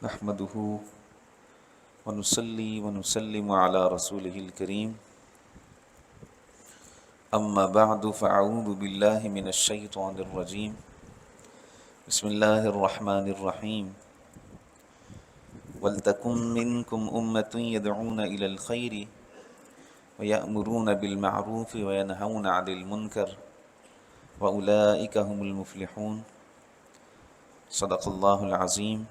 نحمده ونصلي ونسلم على رسوله الكريم أما بعد فأعوذ بالله من الشيطان الرجيم بسم الله الرحمن الرحيم ولتكن منكم أمة يدعون إلى الخير ويأمرون بالمعروف وينهون عن المنكر وأولئك هم المفلحون صدق اللہ العظیم۔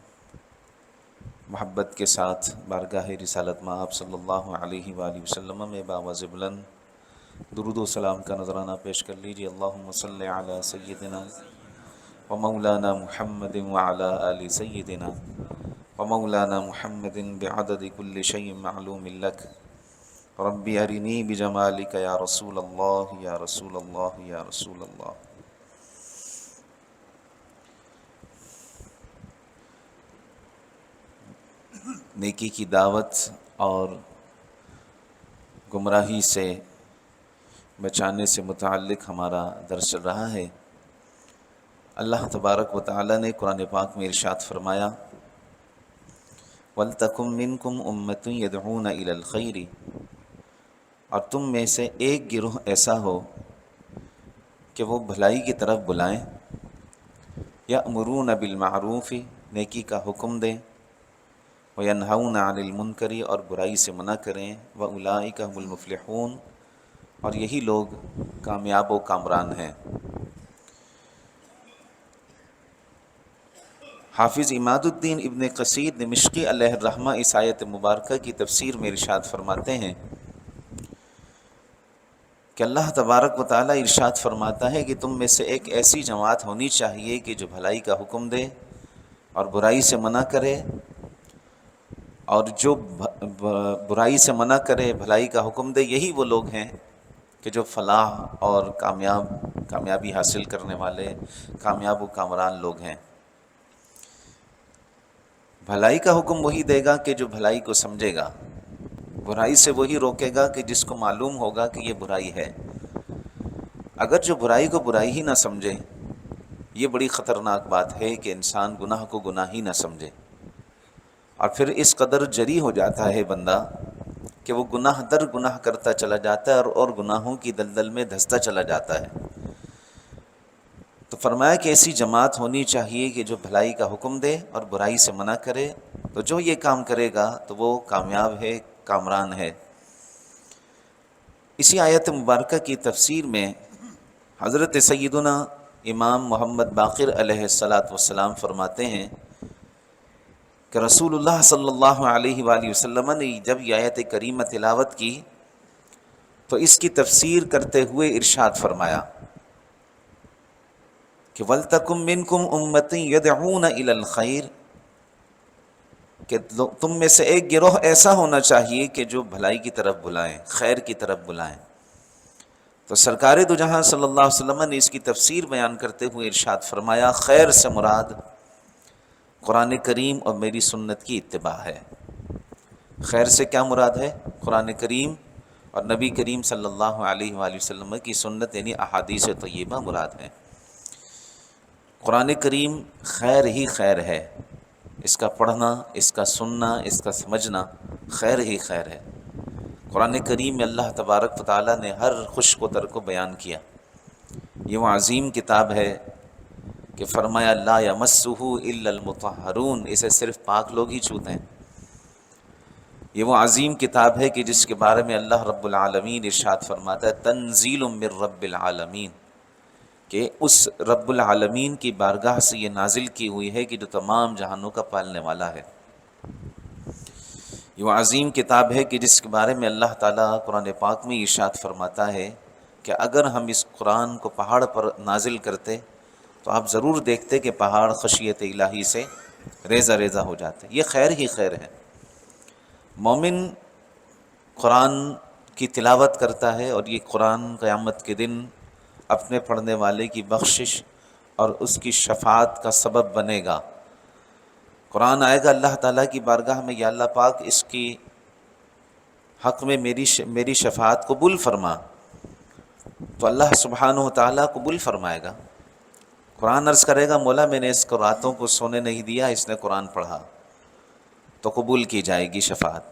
محبت کے ساتھ بارگاہ رسالت مآب صلی اللہ علیہ وآلہ وسلم میں باوز بلند درود و سلام کا نذرانہ پیش کر لیجیے۔ اللہم صلی علی سیدنا و مولانا محمد وعلی آل سیدنا و مولانا محمد بعدد کل شیء معلوم لک ربی ارنی بجمالک یا رسول اللہ یا رسول اللہ یا رسول اللہ۔ نیکی کی دعوت اور گمراہی سے بچانے سے متعلق ہمارا درس چل رہا ہے۔ اللہ تبارک و تعالی نے قرآن پاک میں ارشاد فرمایا وَلْتَكُن مِّنكُمْ أُمَّةٌ يَدْعُونَ إِلَى الْخَيْرِ، اور تم میں سے ایک گروہ ایسا ہو کہ وہ بھلائی کی طرف بلائیں، یأمرون بالمعروف، نیکی کا حکم دیں، وَيَنْهَوْنَ عَنِ الْمُنْكَرِ، اور برائی سے منع کریں، وَأُولَئِكَ هُمُ الْمُفْلِحُونَ، اور یہی لوگ کامیاب و کامران ہیں۔ حافظ عماد الدین ابن کثیر دمشقی علیہ الرحمہ اس آیت مبارکہ کی تفسیر میں ارشاد فرماتے ہیں کہ اللہ تبارک و تعالی ارشاد فرماتا ہے کہ تم میں سے ایک ایسی جماعت ہونی چاہیے کہ جو بھلائی کا حکم دے اور برائی سے منع کرے، اور جو برائی سے منع کرے بھلائی کا حکم دے، یہی وہ لوگ ہیں کہ جو فلاح اور کامیابی حاصل کرنے والے کامیاب و کامران لوگ ہیں۔ بھلائی کا حکم وہی دے گا کہ جو بھلائی کو سمجھے گا، برائی سے وہی روکے گا کہ جس کو معلوم ہوگا کہ یہ برائی ہے۔ اگر جو برائی کو برائی ہی نہ سمجھے، یہ بڑی خطرناک بات ہے کہ انسان گناہ کو گناہ ہی نہ سمجھے، اور پھر اس قدر جری ہو جاتا ہے بندہ کہ وہ گناہ در گناہ کرتا چلا جاتا ہے اور گناہوں کی دلدل میں دھستا چلا جاتا ہے۔ تو فرمایا کہ ایسی جماعت ہونی چاہیے کہ جو بھلائی کا حکم دے اور برائی سے منع کرے، تو جو یہ کام کرے گا تو وہ کامیاب ہے، کامران ہے۔ اسی آیت مبارکہ کی تفسیر میں حضرت سیدنا امام محمد باقر علیہ السلام فرماتے ہیں کہ رسول اللہ صلی اللہ علیہ وآلہ وسلم نے جب یہ آیت کریمہ تلاوت کی تو اس کی تفسیر کرتے ہوئے ارشاد فرمایا کہ وَلْتَكُن مِّنكُمْ أُمَّةٌ يَدْعُونَ إِلَى الْخَيْرِ، کہ تم میں سے ایک گروہ ایسا ہونا چاہیے کہ جو بھلائی کی طرف بلائیں، خیر کی طرف بلائیں۔ تو سرکار دو جہاں صلی اللہ علیہ وسلم نے اس کی تفسیر بیان کرتے ہوئے ارشاد فرمایا خیر سے مراد قرآن کریم اور میری سنت کی اتباع ہے۔ خیر سے کیا مراد ہے؟ قرآن کریم اور نبی کریم صلی اللہ علیہ وآلہ وسلم کی سنت، یعنی احادیث طیبہ مراد ہے۔ قرآن کریم خیر ہی خیر ہے، اس کا پڑھنا، اس کا سننا، اس کا سمجھنا خیر ہی خیر ہے۔ قرآن کریم میں اللہ تبارک و تعالیٰ نے ہر خوش و تر کو بیان کیا۔ یہ وہ عظیم کتاب ہے کہ فرمایا لا یمسہ الا المطہرون، اسے صرف پاک لوگ ہی چھوتے ہیں۔ یہ وہ عظیم کتاب ہے کہ جس کے بارے میں اللہ رب العالمین ارشاد فرماتا ہے تنزیل من رب العالمین، کہ اس رب العالمین کی بارگاہ سے یہ نازل کی ہوئی ہے کہ جو تمام جہانوں کا پالنے والا ہے۔ یہ وہ عظیم کتاب ہے کہ جس کے بارے میں اللہ تعالیٰ قرآن پاک میں ارشاد فرماتا ہے کہ اگر ہم اس قرآن کو پہاڑ پر نازل کرتے تو آپ ضرور دیکھتے کہ پہاڑ خشیت الہی سے ریزہ ریزہ ہو جاتے۔ یہ خیر ہی خیر ہے۔ مومن قرآن کی تلاوت کرتا ہے اور یہ قرآن قیامت کے دن اپنے پڑھنے والے کی بخشش اور اس کی شفاعت کا سبب بنے گا۔ قرآن آئے گا اللہ تعالیٰ کی بارگاہ میں، یا اللہ پاک اس کی حق میں میری شفاعت قبول فرما، تو اللہ سبحانہ و تعالیٰ قبول فرمائے گا۔ قرآن عرض کرے گا مولا میں نے اس کو راتوں کو سونے نہیں دیا، اس نے قرآن پڑھا، تو قبول کی جائے گی شفاعت۔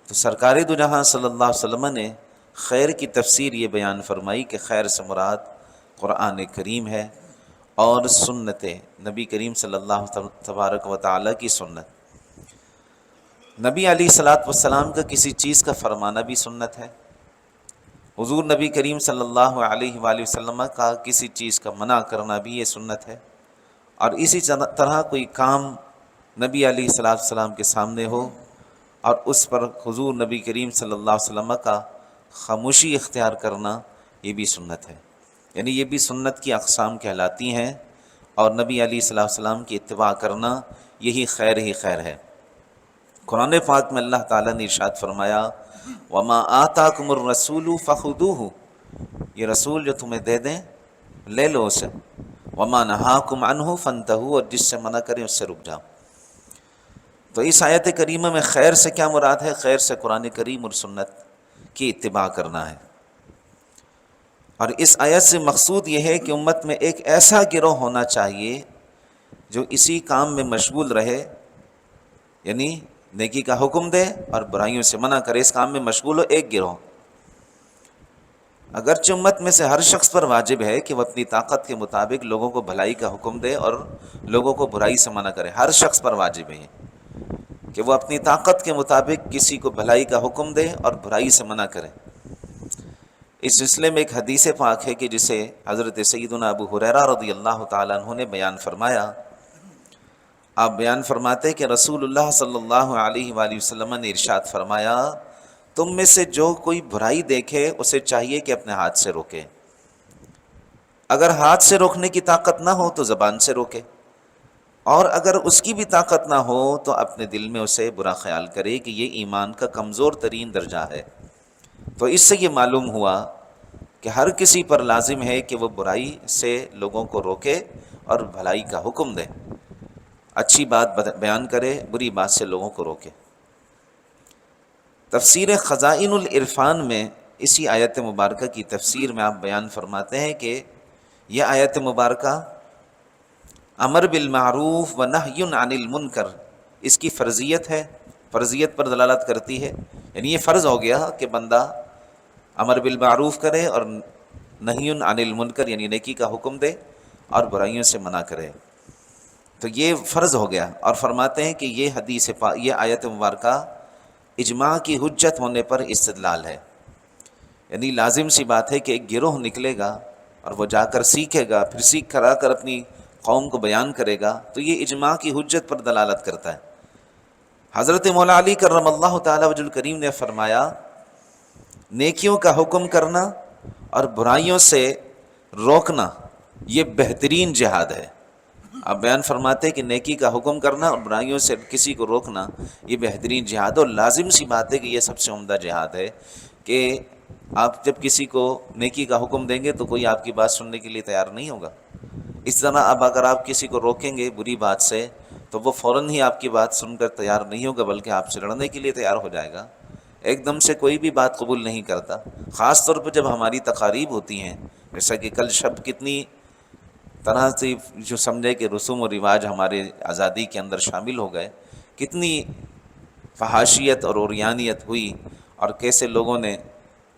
تو سرکار دو جہاں صلی اللہ علیہ وسلم نے خیر کی تفسیر یہ بیان فرمائی کہ خیر سے مراد قرآن کریم ہے اور سنت نبی کریم صلی اللہ تبارک و تعالیٰ کی سنت۔ نبی علیہ الصلاۃ والسلام کا کسی چیز کا فرمانا بھی سنت ہے، حضور نبی کریم صلی اللہ علیہ وآلہ وسلم کا کسی چیز کا منع کرنا بھی یہ سنت ہے، اور اسی طرح کوئی کام نبی علیہ الصلاۃ والسلام کے سامنے ہو اور اس پر حضور نبی کریم صلی اللہ علیہ وسلم کا خاموشی اختیار کرنا، یہ بھی سنت ہے۔ یعنی یہ بھی سنت کی اقسام کہلاتی ہیں، اور نبی علیہ الصلاۃ والسلام کی اتباع کرنا یہی خیر ہی خیر ہے۔ قرآن پاک میں اللہ تعالیٰ نے ارشاد فرمایا وَمَا آتَاكُمُ الرَّسُولُ فَخُذُوهُ، یہ رسول جو تمہیں دے دیں لے لو اسے، وَمَا نَهَاكُمْ عَنْهُ فَانْتَهُوا، اور جس سے منع کریں اس سے رک جاؤ۔ تو اس آیت کریمہ میں خیر سے کیا مراد ہے؟ خیر سے قرآن کریم اور سنت کی اتباع کرنا ہے۔ اور اس آیت سے مقصود یہ ہے کہ امت میں ایک ایسا گروہ ہونا چاہیے جو اسی کام میں مشغول رہے، یعنی نیکی کا حکم دے اور برائیوں سے منع کرے، اس کام میں مشغول ہو ایک گروہ۔ اگرچہ امت میں سے ہر شخص پر واجب ہے کہ وہ اپنی طاقت کے مطابق لوگوں کو بھلائی کا حکم دے اور لوگوں کو برائی سے منع کرے، ہر شخص پر واجب ہے کہ وہ اپنی طاقت کے مطابق کسی کو بھلائی کا حکم دے اور برائی سے منع کرے۔ اس سلسلے میں ایک حدیث پاک ہے کہ جسے حضرت سیدنا ابو ہریرہ رضی اللہ تعالیٰ عنہ نے بیان فرمایا۔ آپ بیان فرماتے کہ رسول اللہ صلی اللہ علیہ وآلہ وسلم نے ارشاد فرمایا تم میں سے جو کوئی برائی دیکھے اسے چاہیے کہ اپنے ہاتھ سے روکے، اگر ہاتھ سے روکنے کی طاقت نہ ہو تو زبان سے روکے، اور اگر اس کی بھی طاقت نہ ہو تو اپنے دل میں اسے برا خیال کرے کہ یہ ایمان کا کمزور ترین درجہ ہے۔ تو اس سے یہ معلوم ہوا کہ ہر کسی پر لازم ہے کہ وہ برائی سے لوگوں کو روکے اور بھلائی کا حکم دے، اچھی بات بیان کرے، بری بات سے لوگوں کو روکے۔ تفسیر خزائن العرفان میں اسی آیت مبارکہ کی تفسیر میں آپ بیان فرماتے ہیں کہ یہ آیت مبارکہ امر بالمعروف و نہی عن المنکر، اس کی فرضیت ہے، فرضیت پر دلالت کرتی ہے، یعنی یہ فرض ہو گیا کہ بندہ امر بالمعروف کرے اور نہی عن المنکر یعنی نیکی کا حکم دے اور برائیوں سے منع کرے، تو یہ فرض ہو گیا۔ اور فرماتے ہیں کہ یہ یہ آیت مبارکہ اجماع کی حجت ہونے پر استدلال ہے، یعنی لازم سی بات ہے کہ ایک گروہ نکلے گا اور وہ جا کر سیکھے گا، پھر سیکھ کر آ کر اپنی قوم کو بیان کرے گا، تو یہ اجماع کی حجت پر دلالت کرتا ہے۔ حضرت مولا علی کرم اللہ تعالی وجہ الکریم نے فرمایا نیکیوں کا حکم کرنا اور برائیوں سے روکنا یہ بہترین جہاد ہے۔ آپ بیان فرماتے کہ نیکی کا حکم کرنا اور برائیوں سے کسی کو روکنا یہ بہترین جہاد، اور لازم سی بات ہے کہ یہ سب سے عمدہ جہاد ہے کہ آپ جب کسی کو نیکی کا حکم دیں گے تو کوئی آپ کی بات سننے کے لیے تیار نہیں ہوگا۔ اس طرح اب اگر آپ کسی کو روکیں گے بری بات سے تو وہ فوراً ہی آپ کی بات سن کر تیار نہیں ہوگا، بلکہ آپ سے لڑنے کے لیے تیار ہو جائے گا۔ ایک دم سے کوئی بھی بات قبول نہیں کرتا، خاص طور پہ جب ہماری تقاریب ہوتی ہیں، جیسا کہ کل شب کتنی طرح سے جو سمجھے کہ رسوم و رواج ہمارے آزادی کے اندر شامل ہو گئے، کتنی فحاشیت اور عریانیت ہوئی، اور کیسے لوگوں نے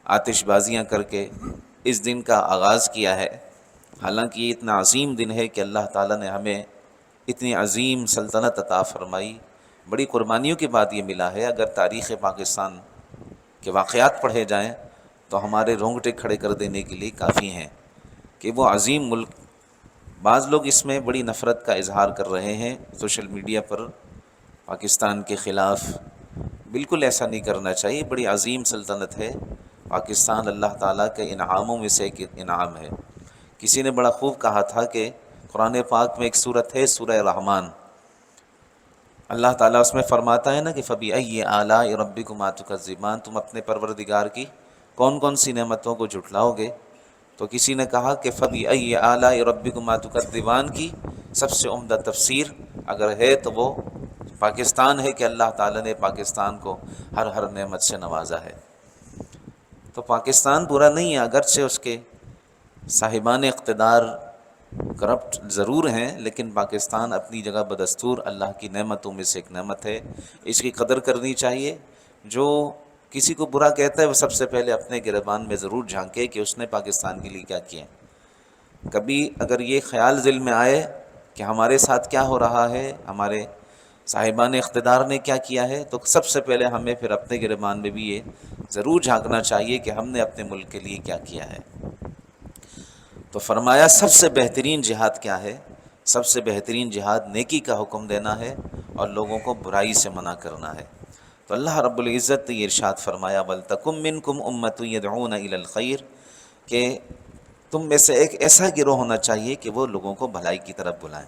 آتش بازیاں کر کے اس دن کا آغاز کیا ہے۔ حالانکہ یہ اتنا عظیم دن ہے کہ اللہ تعالیٰ نے ہمیں اتنی عظیم سلطنت عطا فرمائی، بڑی قربانیوں کے بعد یہ ملا ہے۔ اگر تاریخ پاکستان کے واقعات پڑھے جائیں تو ہمارے رونگٹے کھڑے کر دینے کے لیے کافی ہیں کہ وہ عظیم ملک، بعض لوگ اس میں بڑی نفرت کا اظہار کر رہے ہیں سوشل میڈیا پر پاکستان کے خلاف، بالکل ایسا نہیں کرنا چاہیے۔ بڑی عظیم سلطنت ہے پاکستان، اللہ تعالیٰ کے انعاموں میں سے ایک انعام ہے۔ کسی نے بڑا خوب کہا تھا کہ قرآن پاک میں ایک صورت ہے سورہ رحمان، اللہ تعالیٰ اس میں فرماتا ہے نا کہ فَبِأَيِّ آلَاءِ رَبِّكُمَا تُكَذِّبَانِ، تم اپنے پروردگار کی کون کون سی نعمتوں کو جھٹلاؤ گے؟ تو کسی نے کہا کہ فَبِأَيِّ آلَاءِ رَبِّكُمَا تُكَذِّبَانِ کی سب سے عمدہ تفسیر اگر ہے تو وہ پاکستان ہے کہ اللہ تعالیٰ نے پاکستان کو ہر نعمت سے نوازا ہے۔ تو پاکستان برا نہیں ہے، اگرچہ اس کے صاحبان اقتدار کرپٹ ضرور ہیں، لیکن پاکستان اپنی جگہ بدستور اللہ کی نعمتوں میں سے ایک نعمت ہے، اس کی قدر کرنی چاہیے۔ جو کسی کو برا کہتا ہے وہ سب سے پہلے اپنے گریبان میں ضرور جھانکے کہ اس نے پاکستان کے لیے کیا کیا ہے۔ کبھی اگر یہ خیال دل میں آئے کہ ہمارے ساتھ کیا ہو رہا ہے، ہمارے صاحبان اقتدار نے کیا کیا ہے، تو سب سے پہلے ہمیں پھر اپنے گریبان میں بھی یہ ضرور جھانکنا چاہیے کہ ہم نے اپنے ملک کے لیے کیا کیا ہے۔ تو فرمایا سب سے بہترین جہاد کیا ہے؟ سب سے بہترین جہاد نیکی کا حکم دینا ہے اور لوگوں کو برائی سے منع کرنا ہے۔ تو اللہ رب العزت نے یہ ارشاد فرمایا وَلْتَكُن مِّنكُمْ أُمَّةٌ يَدْعُونَ إِلَى الْخَيْرِ، کہ تم میں سے ایک ایسا گروہ ہونا چاہیے کہ وہ لوگوں کو بھلائی کی طرف بلائیں۔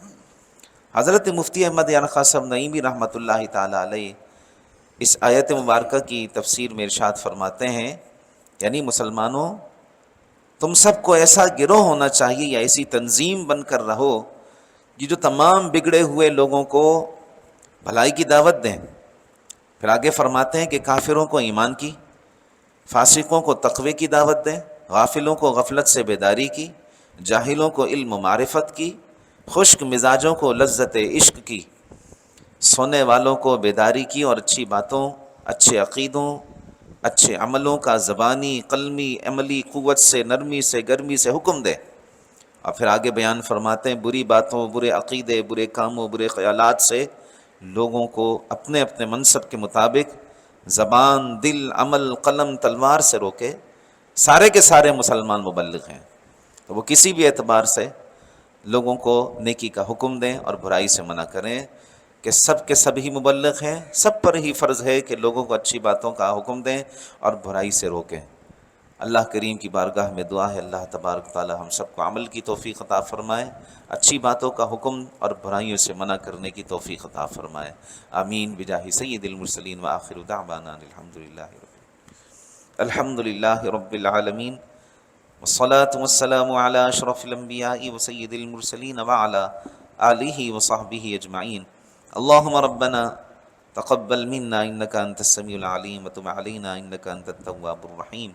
حضرت مفتی احمد یار خان صاحب نعیمی رحمۃ اللہ تعالیٰ علیہ اس آیت مبارکہ کی تفسیر میں ارشاد فرماتے ہیں، یعنی مسلمانوں تم سب کو ایسا گروہ ہونا چاہیے یا ایسی تنظیم بن کر رہو کہ جو تمام بگڑے ہوئے لوگوں کو بھلائی کی دعوت دیں۔ پھر آگے فرماتے ہیں کہ کافروں کو ایمان کی، فاسقوں کو تقوی کی دعوت دیں، غافلوں کو غفلت سے بیداری کی، جاہلوں کو علم و معرفت کی، خشک مزاجوں کو لذت عشق کی، سونے والوں کو بیداری کی، اور اچھی باتوں، اچھے عقیدوں، اچھے عملوں کا زبانی، قلمی، عملی قوت سے، نرمی سے، گرمی سے حکم دے۔ اور پھر آگے بیان فرماتے ہیں بری باتوں، برے عقیدے، برے کاموں، برے خیالات سے لوگوں کو اپنے اپنے منصب کے مطابق زبان، دل، عمل، قلم، تلوار سے روکے۔ سارے کے سارے مسلمان مبلغ ہیں، تو وہ کسی بھی اعتبار سے لوگوں کو نیکی کا حکم دیں اور برائی سے منع کریں، کہ سب کے سب ہی مبلغ ہیں، سب پر ہی فرض ہے کہ لوگوں کو اچھی باتوں کا حکم دیں اور برائی سے روکیں۔ اللہ کریم کی بارگاہ میں دعا ہے اللہ تبارک تعالی ہم سب کو عمل کی توفیق عطا فرمائے، اچھی باتوں کا حکم اور برائیوں سے منع کرنے کی توفیق عطا فرمائے، آمین بجاہ سید المرسلین وآخر دعوانا الحمد للہ رب العالمین، والصلاة والسلام علی اشرف الانبیاء وسید المرسلین وعلی آلہ وصحبہ اجمعین۔ اللہم ربنا تقبل منا انک انت السمیع العلیم وتب علینا انک انت التواب الرحیم۔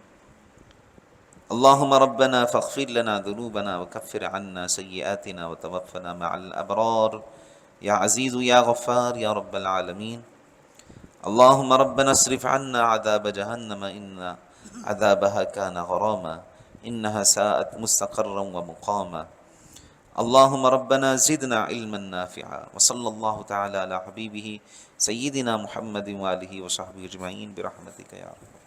اللہم ربنا فاغفر لنا ذنوبنا وکفر عنا سیئاتنا وتوفنا مع الابرار یا عزیز یا غفار یا رب العالمین۔ اللہم ربنا اصرف عنا عذاب جہنم ان عذابها كان غراما انها ساءت مستقرا ومقاما۔ اللہم ربنا زدنا علما نافعا، وصلی اللہ تعالی علی حبیبہ سیدنا محمد وآلہ وصحبہ اجمعین برحمتک یا رب۔